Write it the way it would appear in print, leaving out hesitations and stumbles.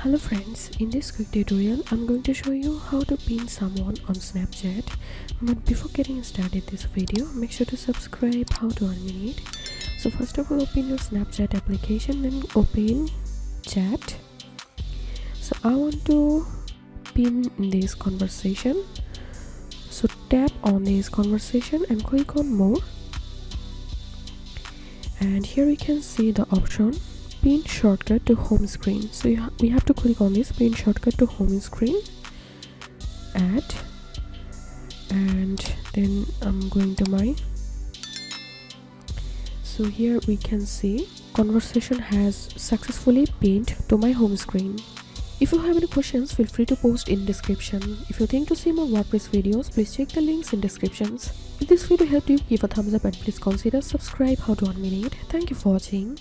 Hello friends, in this quick tutorial I'm going to show you how to pin someone on Snapchat. But before getting started this video, make sure to subscribe. How to unmute it. So first of all, open your Snapchat application, then open chat. So I want to pin this conversation, so tap on this conversation and click on more, and here you can see the option pin shortcut to home screen. So we have to click on this pin shortcut to home screen, add, and then I'm going to mine. So here we can see conversation has successfully pinned to my home screen. If you have any questions, feel free to post in description. If you think to see more WordPress videos, please check the links in descriptions. If this video helped you, give a thumbs up and please consider subscribe. How to unmute it. Thank you for watching.